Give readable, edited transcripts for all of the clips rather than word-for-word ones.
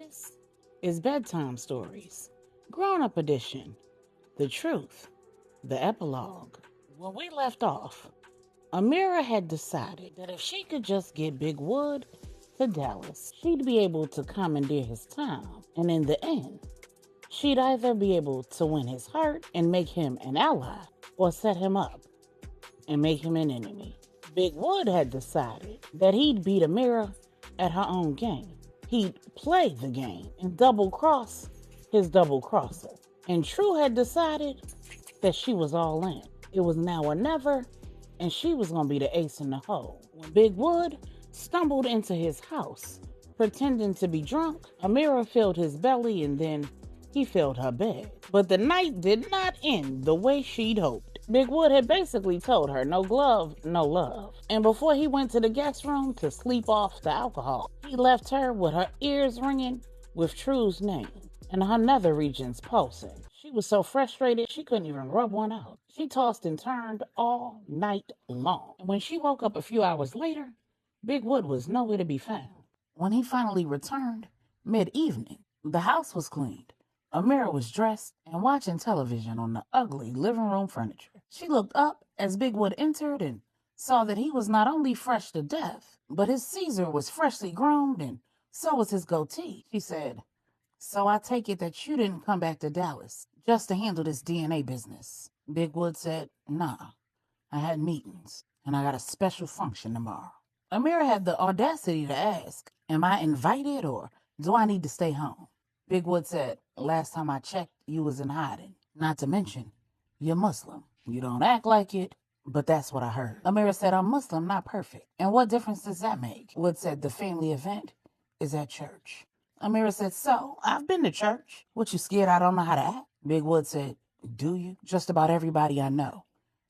This is Bedtime Stories, Grownup Edition, The Truth, the Epilogue. When we left off, Amira had decided that if she could just get Big Wood to Dallas, she'd be able to commandeer his time, and in the end, she'd either be able to win his heart and make him an ally, or set him up and make him an enemy. Big Wood had decided that he'd beat Amira at her own game. He'd play the game and double cross his double crosser. And True had decided that she was all in. It was now or never, and she was going to be the ace in the hole. When Big Wood stumbled into his house, pretending to be drunk, Amira filled his belly and then he filled her bed. But the night did not end the way she'd hoped. Big Wood had basically told her no glove, no love. And before he went to the guest room to sleep off the alcohol, he left her with her ears ringing with True's name and her nether regions pulsing. She was so frustrated she couldn't even rub one out. She tossed and turned all night long. And when she woke up a few hours later, Big Wood was nowhere to be found. When he finally returned, mid-evening, the house was cleaned. Amira was dressed and watching television on the ugly living room furniture. She looked up as Big Wood entered and saw that he was not only fresh to death, but his Caesar was freshly groomed and so was his goatee. She said, "So I take it that you didn't come back to Dallas just to handle this DNA business." Big Wood said, "Nah, I had meetings and I got a special function tomorrow." Amira had the audacity to ask, "Am I invited or do I need to stay home?" Big Wood said, "Last time I checked, you was in hiding. Not to mention, you're Muslim. You don't act like it, but that's what I heard." Amira said, "I'm Muslim, not perfect. And what difference does that make?" Wood said, "The family event is at church." Amira said, "So, I've been to church. What, you scared I don't know how to act?" Big Wood said, "Do you? Just about everybody I know,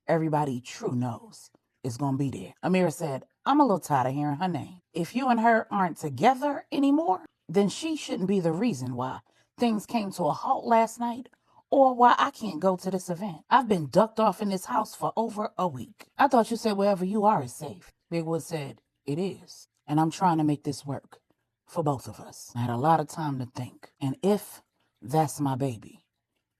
everybody True knows, is gonna be there." Amira said, "I'm a little tired of hearing her name. If you and her aren't together anymore, then she shouldn't be the reason why things came to a halt last night or why I can't go to this event. I've been ducked off in this house for over a week. I thought you said wherever you are is safe." Big Wood said, "It is, and I'm trying to make this work for both of us. I had a lot of time to think, and if that's my baby,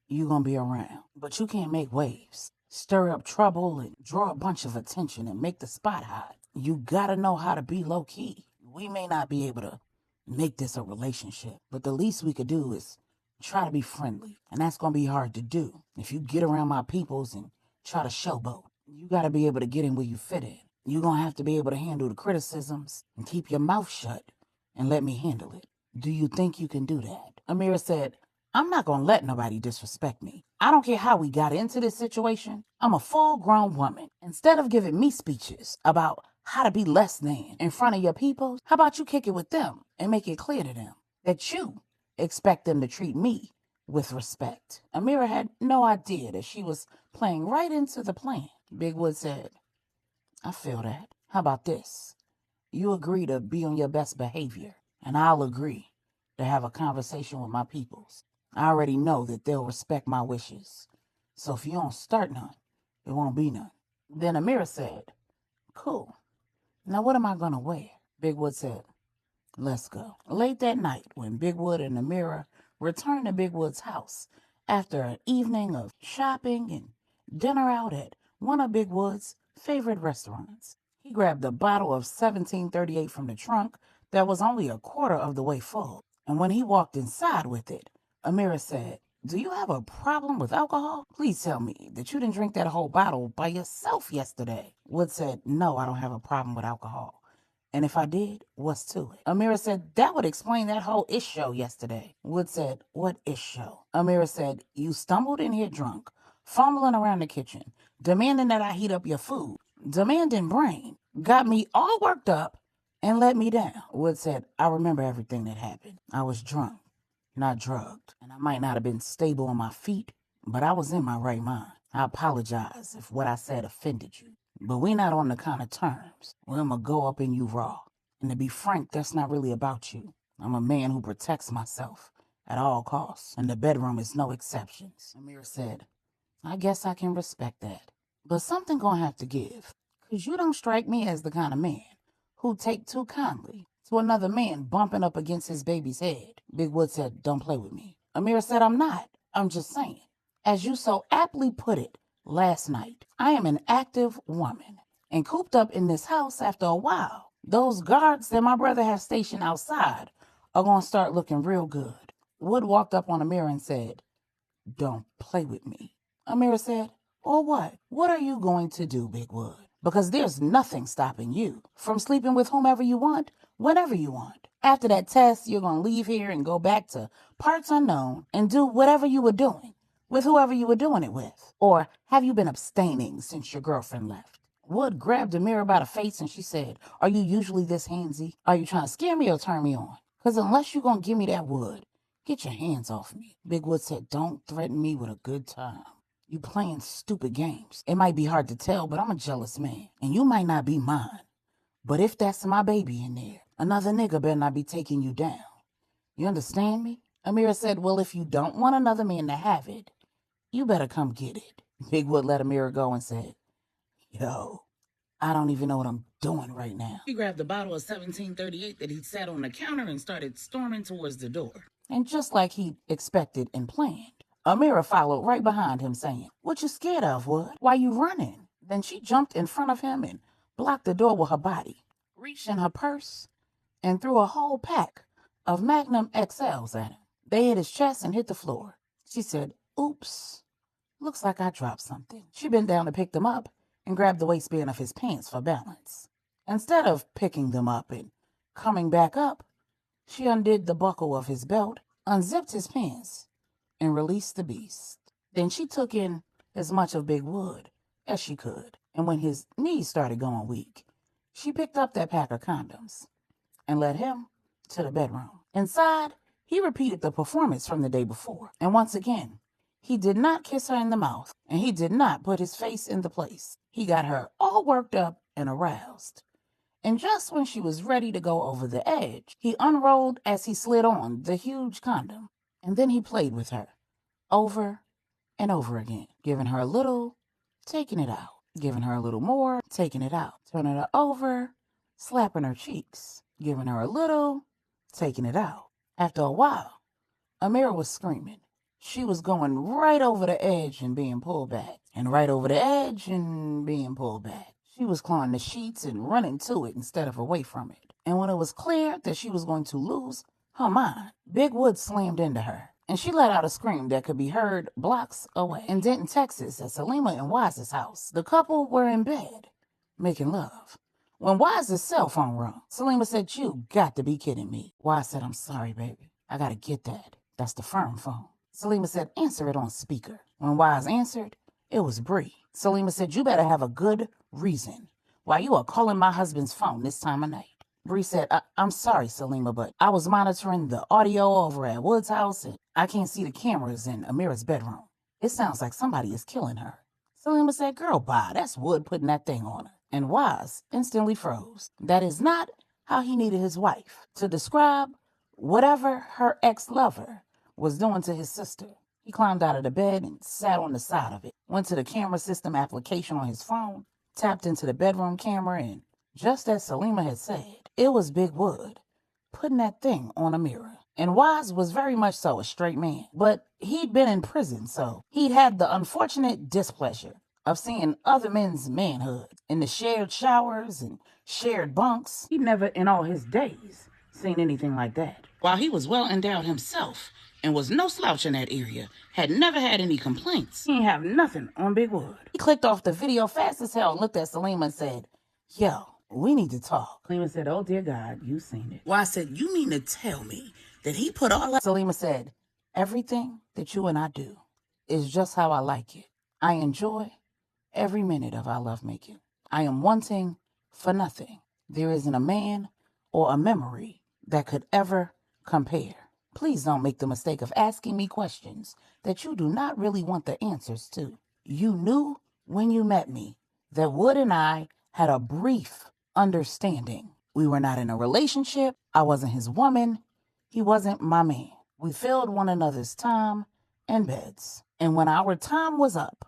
you gonna be around. But you can't make waves, stir up trouble, and draw a bunch of attention and make the spot hot. You gotta know how to be low-key. We may not be able to make this a relationship, but the least we could do is try to be friendly, and that's gonna be hard to do. If you get around my peoples and try to showboat, you gotta be able to get in where you fit in. You're gonna have to be able to handle the criticisms and keep your mouth shut and let me handle it. Do you think you can do that?" Amira said, "I'm not gonna let nobody disrespect me. I don't care how we got into this situation. I'm a full-grown woman. Instead of giving me speeches about how to be less than in front of your people, how about you kick it with them and make it clear to them that you expect them to treat me with respect?" Amira had no idea that she was playing right into the plan. Big Wood said, "I feel that. How about this? You agree to be on your best behavior, and I'll agree to have a conversation with my peoples. I already know that they'll respect my wishes. So if you don't start none, it won't be none." Then Amira said, "Cool. Now what am I gonna wear?" Big Wood said, "Let's go." Late that night, when Big Wood and Amira returned to Big Wood's house after an evening of shopping and dinner out at one of Big Wood's favorite restaurants, he grabbed a bottle of 1738 from the trunk that was only a quarter of the way full. And when he walked inside with it, Amira said, "Do you have a problem with alcohol? Please tell me that you didn't drink that whole bottle by yourself yesterday." Wood said, "No, I don't have a problem with alcohol. And if I did, what's to it?" Amira said, "That would explain that whole ish show yesterday." Wood said, "What ish show?" Amira said, "You stumbled in here drunk, fumbling around the kitchen, demanding that I heat up your food, demanding brain, got me all worked up, and let me down." Wood said, "I remember everything that happened. I was drunk, not drugged, and I might not have been stable on my feet, but I was in my right mind. I apologize if what I said offended you, but we're not on the kind of terms where I'm gonna go up in you raw. And to be frank, that's not really about you. I'm a man who protects myself at all costs, and the bedroom is no exceptions." Amira said, "I guess I can respect that, but something gonna have to give, 'cause you don't strike me as the kind of man who take too kindly to another man bumping up against his baby's head. Big Wood said, "Don't play with me." Amira said, "I'm not. I'm just saying. As you so aptly put it last night, I am an active woman and cooped up in this house after a while. Those guards that my brother has stationed outside are going to start looking real good." Wood walked up on Amira and said, "Don't play with me." Amira said, "Or what? What are you going to do, Big Wood? Because there's nothing stopping you from sleeping with whomever you want, whenever you want. After that test, you're going to leave here and go back to parts unknown and do whatever you were doing with whoever you were doing it with. Or have you been abstaining since your girlfriend left?" Wood grabbed Amira by the face and she said, "Are you usually this handsy? Are you trying to scare me or turn me on? Because unless you're going to give me that wood, get your hands off me." Big Wood said, "Don't threaten me with a good time. You playing stupid games. It might be hard to tell, but I'm a jealous man, and you might not be mine. But if that's my baby in there, another nigga better not be taking you down. You understand me?" Amira said, "Well, if you don't want another man to have it, you better come get it." Big Wood let Amira go and said, "Yo, I don't even know what I'm doing right now." He grabbed the bottle of 1738 that he'd sat on the counter and started storming towards the door. And just like he expected and planned, Amira followed right behind him saying, "What you scared of, Wood? Why you running?" Then she jumped in front of him and blocked the door with her body, reached in her purse, and threw a whole pack of Magnum XLs at him. They hit his chest and hit the floor. She said, "Oops, looks like I dropped something." She bent down to pick them up and grabbed the waistband of his pants for balance. Instead of picking them up and coming back up, she undid the buckle of his belt, unzipped his pants, and released the beast. Then she took in as much of Big Wood as she could, and when his knees started going weak, she picked up that pack of condoms and led him to the bedroom. Inside, he repeated the performance from the day before, and once again, he did not kiss her in the mouth, and he did not put his face in the place. He got her all worked up and aroused. And just when she was ready to go over the edge, he unrolled as he slid on the huge condom, and then he played with her over and over again, giving her a little, taking it out, giving her a little more, taking it out, turning her over, slapping her cheeks, giving her a little, taking it out. After a while, Amira was screaming. She was going right over the edge and being pulled back, and right over the edge and being pulled back. She was clawing the sheets and running to it instead of away from it. And when it was clear that she was going to lose her mind, Big Wood slammed into her, and she let out a scream that could be heard blocks away. In Denton, Texas, at Salema and Wise's house, the couple were in bed, making love, when Wise's cell phone rang. Salema said, "You got to be kidding me." Wise said, "I'm sorry, baby. I gotta get that. That's the firm phone." Salema said, "Answer it on speaker." When Wise answered, it was Bree. Salema said, "You better have a good reason why you are calling my husband's phone this time of night." Bree said, I'm sorry, Salema, but I was monitoring the audio over at Wood's house, and I can't see the cameras in Amira's bedroom. It sounds like somebody is killing her." Salema said, "Girl, bye, that's Wood putting that thing on her." And Wise instantly froze. That is not how he needed his wife to describe whatever her ex-lover was doing to his sister. He climbed out of the bed and sat on the side of it, went to the camera system application on his phone, tapped into the bedroom camera, and just as Salema had said, it was Big Wood putting that thing on Amira. And Wise was very much so a straight man, but he'd been in prison, so he'd had the unfortunate displeasure of seeing other men's manhood in the shared showers and shared bunks. He'd never in all his days seen anything like that. While he was well endowed himself and was no slouch in that area, had never had any complaints, he didn't have nothing on Big Wood. He clicked off the video fast as hell and looked at Salema and said, "Yo, we need to talk." Salema said, "Oh dear God, you seen it." Wise said, "You mean to tell me that he put all that?" Salema said, "Everything that you and I do is just how I like it. I enjoy every minute of our lovemaking. I am wanting for nothing. There isn't a man or a memory that could ever compare. Please don't make the mistake of asking me questions that you do not really want the answers to. You knew when you met me that Wood and I had a brief understanding. We were not in a relationship. I wasn't his woman. He wasn't my man. We filled one another's time and beds. And when our time was up,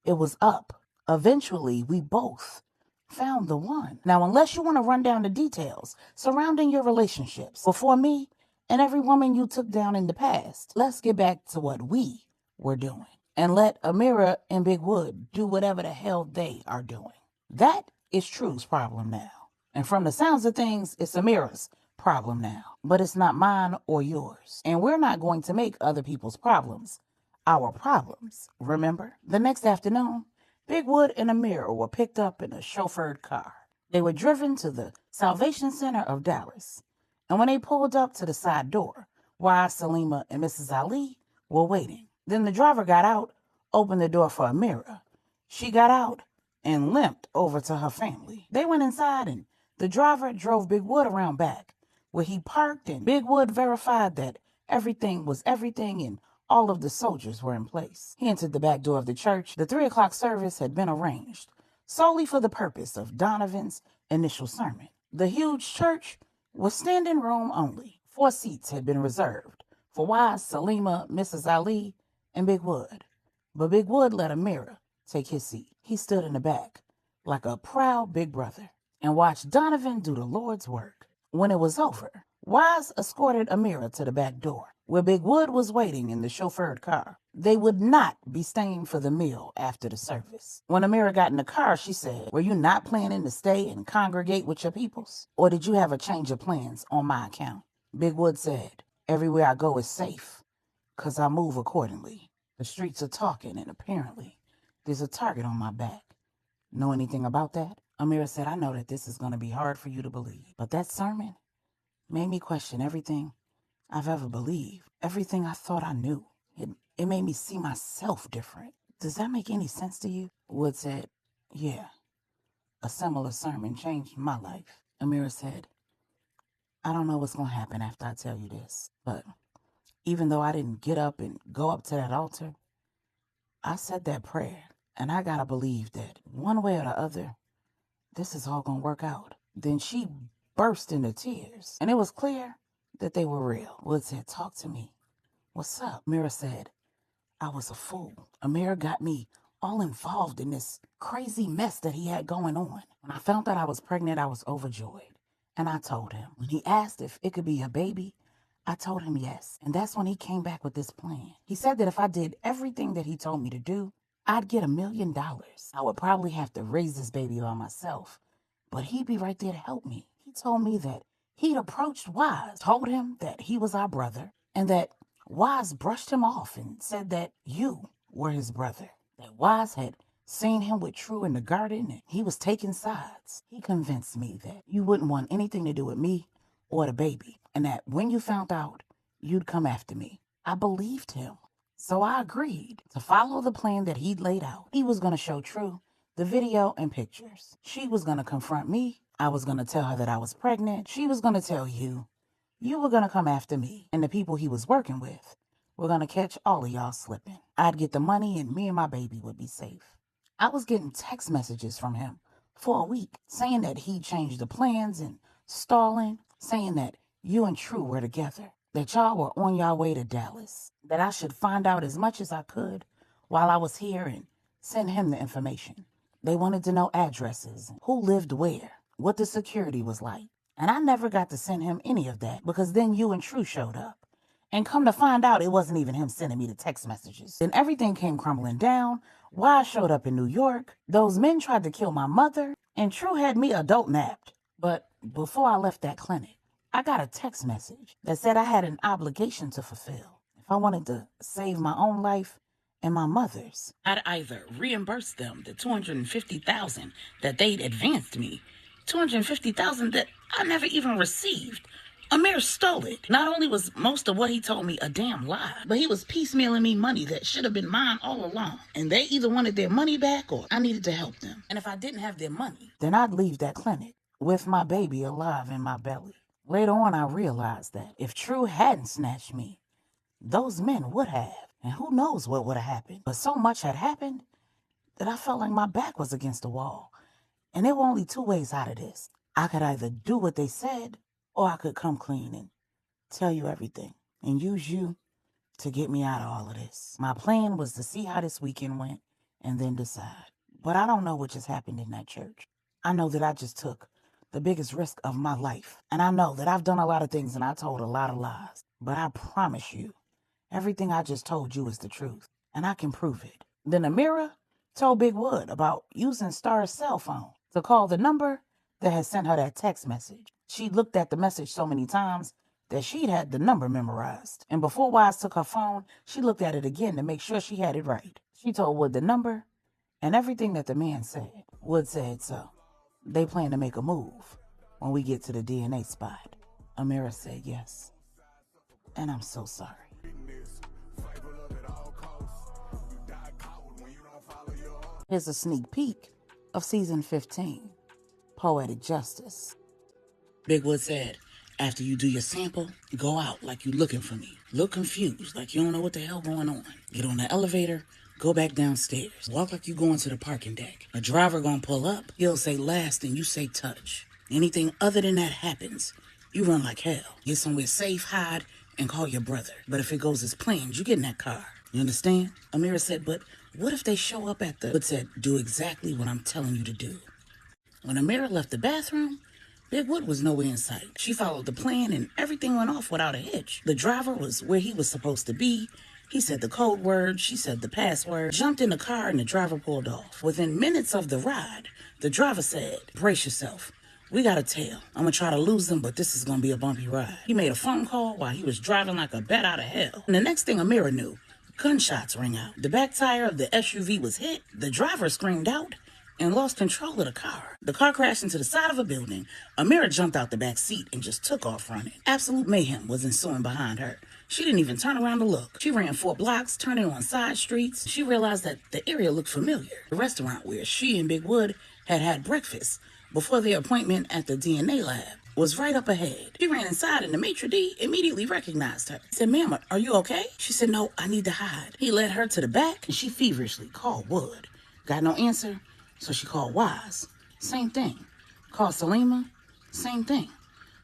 it was up. Eventually, we both found the one. Now, unless you want to run down the details surrounding your relationships before me and every woman you took down in the past, let's get back to what we were doing and let Amira and Big Wood do whatever the hell they are doing. That is True's problem now. And from the sounds of things, it's Amira's problem now. But it's not mine or yours. And we're not going to make other people's problems our problems, remember? The next afternoon, Big Wood and Amira were picked up in a chauffeured car. They were driven to the Salvation Center of Dallas. And when they pulled up to the side door, Wise, Salema, and Mrs. Ali were waiting. Then the driver got out, opened the door for Amira. She got out and limped over to her family. They went inside and the driver drove Big Wood around back, where he parked, and Big Wood verified that everything was everything and all of the soldiers were in place. He entered the back door of the church. The 3 o'clock service had been arranged solely for the purpose of Donovan's initial sermon. The huge church was standing room only. 4 seats had been reserved for Wise, Salema, Mrs. Ali, and Big Wood. But Big Wood let Amira take his seat. He stood in the back like a proud big brother and watched Donovan do the Lord's work. When it was over, Wise escorted Amira to the back door, where Big Wood was waiting in the chauffeured car. They would not be staying for the meal after the service. When Amira got in the car, she said, "Were you not planning to stay and congregate with your peoples? Or did you have a change of plans on my account?" Big Wood said, "Everywhere I go is safe, 'cause I move accordingly. The streets are talking, and apparently there's a target on my back. Know anything about that?" Amira said, "I know that this is going to be hard for you to believe, but that sermon made me question everything I've ever believed, everything I thought I knew. It made me see myself different. Does that make any sense to you?" Wood said, "Yeah, a similar sermon changed my life." Amira said, "I don't know what's going to happen after I tell you this, but even though I didn't get up and go up to that altar, I said that prayer, and I got to believe that one way or the other, this is all going to work out." Then she burst into tears, and it was clear that they were real. Wood said, "Talk to me. What's up?" Amira said, "I was a fool. Amira got me all involved in this crazy mess that he had going on. When I found out I was pregnant, I was overjoyed. And I told him. When he asked if it could be a baby, I told him yes. And that's when he came back with this plan. He said that if I did everything that he told me to do, I'd get $1 million. I would probably have to raise this baby by myself, but he'd be right there to help me. He told me that he'd approached Wise, told him that he was our brother, and that Wise brushed him off and said that you were his brother. That Wise had seen him with True in the garden and he was taking sides. He convinced me that you wouldn't want anything to do with me or the baby, and that when you found out, you'd come after me. I believed him. So I agreed to follow the plan that he'd laid out. He was going to show True the video and pictures. She was going to confront me. I was going to tell her that I was pregnant. She was going to tell you. You were going to come after me. And the people he was working with were going to catch all of y'all slipping. I'd get the money and me and my baby would be safe. I was getting text messages from him for a week saying that he changed the plans and stalling, saying that you and True were together, that y'all were on y'all way to Dallas, that I should find out as much as I could while I was here and send him the information. They wanted to know addresses, who lived where, what the security was like. And I never got to send him any of that because then you and True showed up. And come to find out, it wasn't even him sending me the text messages. Then everything came crumbling down. Wise showed up in New York. Those men tried to kill my mother. And True had me adult napped. But before I left that clinic, I got a text message that said I had an obligation to fulfill. If I wanted to save my own life and my mother's, I'd either reimburse them the $250,000 that they'd advanced me, $250,000 that I never even received. Amir stole it. Not only was most of what he told me a damn lie, but he was piecemealing me money that should have been mine all along. And they either wanted their money back or I needed to help them. And if I didn't have their money, then I'd leave that clinic with my baby alive in my belly. Later on, I realized that if True hadn't snatched me, those men would have. And who knows what would have happened. But so much had happened that I felt like my back was against the wall. And there were only 2 ways out of this. I could either do what they said, or I could come clean and tell you everything and use you to get me out of all of this. My plan was to see how this weekend went and then decide. But I don't know what just happened in that church. I know that I just took the biggest risk of my life. And I know that I've done a lot of things and I told a lot of lies. But I promise you, everything I just told you is the truth. And I can prove it. Then Amira told Big Wood about using Star's cell phone to call the number that had sent her that text message. She looked at the message so many times that she'd had the number memorized. And before Wise took her phone, she looked at it again to make sure she had it right. She told Wood the number and everything that the man said. Wood said so. They plan to make a move when we get to the DNA spot. Amira said yes. And I'm so sorry. Here's a sneak peek of season 15, Poetic Justice. Big Wood said, after you do your sample, go out like you looking for me. Look confused, like you don't know what the hell going on. Get on the elevator, go back downstairs. Walk like you going to the parking deck. A driver gonna pull up, he'll say last and you say touch. Anything other than that happens, you run like hell. Get somewhere safe, hide, and call your brother. But if it goes as planned, you get in that car. You understand? Amira said, but what if they show up at the... Wood said, do exactly what I'm telling you to do. When Amira left the bathroom, Big Wood was nowhere in sight. She followed the plan and everything went off without a hitch. The driver was where he was supposed to be. He said the code word, she said the password, jumped in the car and the driver pulled off. Within minutes of the ride, the driver said, brace yourself. We got a tail. I'm gonna try to lose them, but this is gonna be a bumpy ride. He made a phone call while he was driving like a bat out of hell. And the next thing Amira knew, gunshots rang out. The back tire of the SUV was hit. The driver screamed out and lost control of the car. The car crashed into the side of a building. Amira jumped out the back seat and just took off running. Absolute mayhem was ensuing behind her. She didn't even turn around to look. She ran 4 blocks, turning on side streets. She realized that the area looked familiar. The restaurant where she and Big Wood had had breakfast before their appointment at the DNA lab was right up ahead. She ran inside and the maitre d' immediately recognized her. He said, ma'am, are you okay? She said, no, I need to hide. He led her to the back and she feverishly called Wood. Got no answer, so she called Wise. Same thing. Called Salema. Same thing.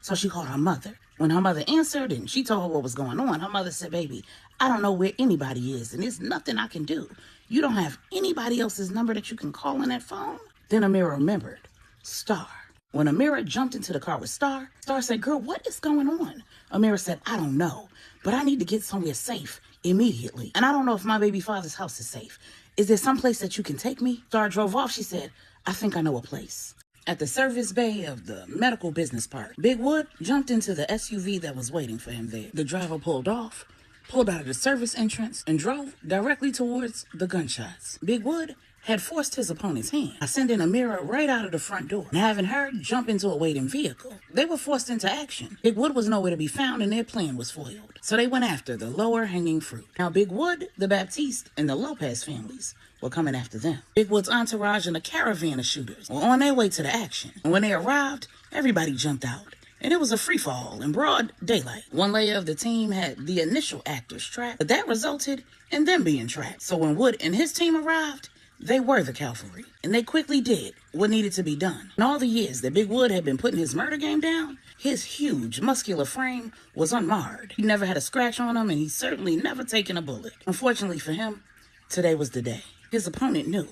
So she called her mother. When her mother answered and she told her what was going on, her mother said, baby, I don't know where anybody is and there's nothing I can do. You don't have anybody else's number that you can call on that phone? Then Amira remembered. Star. When Amira jumped into the car with Star, Star said, girl, what is going on? Amira said, I don't know, but I need to get somewhere safe immediately. And I don't know if my baby father's house is safe. Is there some place that you can take me? Star drove off. She said, I think I know a place. At the service bay of the medical business park, Big Wood jumped into the SUV that was waiting for him there. The driver pulled off, pulled out of the service entrance, and drove directly towards the gunshots. Big Wood had forced his opponent's hand by sending Amira right out of the front door and having her jump into a waiting vehicle. They were forced into action. Big Wood was nowhere to be found and their plan was foiled. So they went after the lower hanging fruit. Now Big Wood, the Baptiste, and the Lopez families were coming after them. Big Wood's entourage and a caravan of shooters were on their way to the action. And when they arrived, everybody jumped out. And it was a free-for-all in broad daylight. One layer of the team had the initial actors trapped, but that resulted in them being trapped. So when Wood and his team arrived, they were the cavalry, and they quickly did what needed to be done. In all the years that Big Wood had been putting his murder game down, his huge, muscular frame was unmarred. He never had a scratch on him, and he certainly never taken a bullet. Unfortunately for him, today was the day. His opponent knew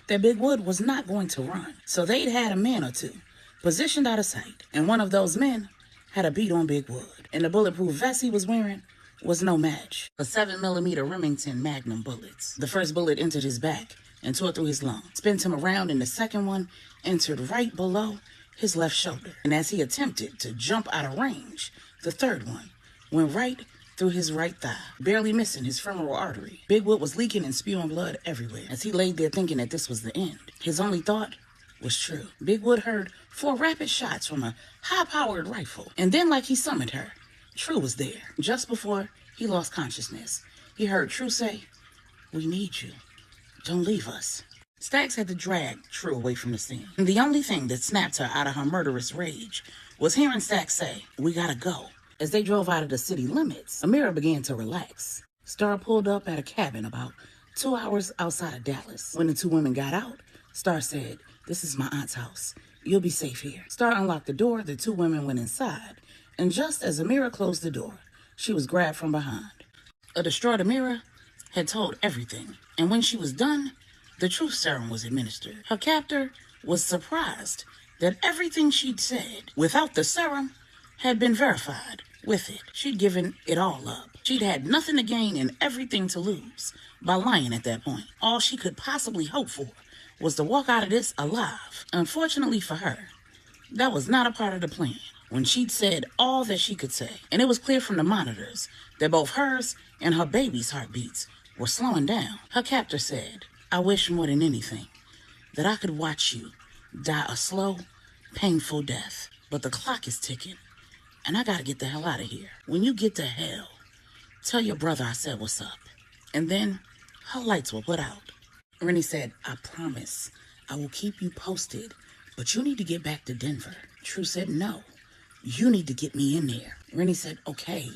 that Big Wood was not going to run, so they'd had a man or two positioned out of sight, and one of those men had a beat on Big Wood, and the bulletproof vest he was wearing was no match. A 7mm Remington Magnum bullets. The first bullet entered his back and tore through his lung, spent him around, and the second one entered right below his left shoulder. And as he attempted to jump out of range, the third one went right through his right thigh, barely missing his femoral artery. Big Wood was leaking and spewing blood everywhere as he laid there thinking that this was the end. His only thought was True. Big Wood heard 4 rapid shots from a high-powered rifle, and then, like he summoned her, True was there. Just before he lost consciousness, he heard True say, we need you. Don't leave us. Stacks had to drag True away from the scene. And the only thing that snapped her out of her murderous rage was hearing Stacks say, we gotta go. As they drove out of the city limits, Amira began to relax. Star pulled up at a cabin about 2 hours outside of Dallas. When the 2 women got out, Star said, this is my aunt's house. You'll be safe here. Star unlocked the door, the 2 women went inside, and just as Amira closed the door, she was grabbed from behind. A distraught Amira had told everything, and when she was done, the truth serum was administered. Her captor was surprised that everything she'd said without the serum had been verified with it. She'd given it all up. She'd had nothing to gain and everything to lose by lying at that point. All she could possibly hope for was to walk out of this alive. Unfortunately for her, that was not a part of the plan. When she'd said all that she could say, and it was clear from the monitors that both hers and her baby's heartbeats were slowing down, her captor said, "I wish more than anything that I could watch you die a slow, painful death. But the clock is ticking, and I gotta get the hell out of here. When you get to hell, tell your brother I said what's up." And then her lights were put out. Renni said, "I promise I will keep you posted, but you need to get back to Denver." True said, "No, you need to get me in there." Renni said, okay,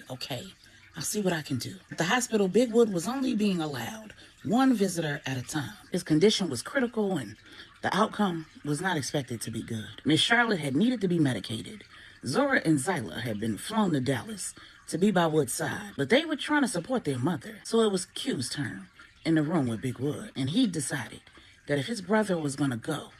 I'll see what I can do." At the hospital, Bigwood was only being allowed one visitor at a time. His condition was critical and the outcome was not expected to be good. Miss Charlotte had needed to be medicated. Zora and Zyla had been flown to Dallas to be by Wood's side, but they were trying to support their mother. So it was Q's turn in the room with Big Wood, and he decided that if his brother was going to go,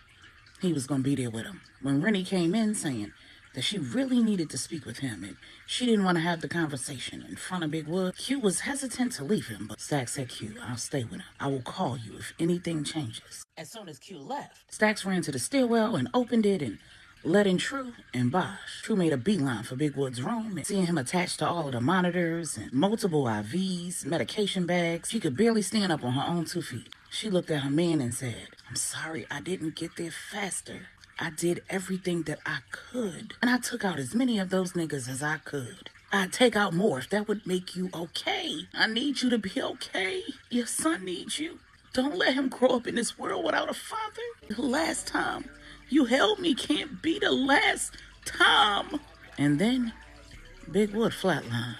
he was going to be there with him. When Renni came in saying that she really needed to speak with him and she didn't want to have the conversation in front of Big Wood, Q was hesitant to leave him, but Stax said, "Q, I'll stay with him. I will call you if anything changes." As soon as Q left, Stax ran to the stairwell and opened it and let in True and Bosch. True made a beeline for Big Wood's room, and seeing him attached to all of the monitors and multiple IVs, medication bags, she could barely stand up on her own 2 feet. She looked at her man and said, "I'm sorry I didn't get there faster. I did everything that I could, and I took out as many of those niggas as I could. I'd take out more if that would make you okay. I need you to be okay. Your son needs you. Don't let him grow up in this world without a father. The last time you held me can't be the last time." And then Big Wood flatlined.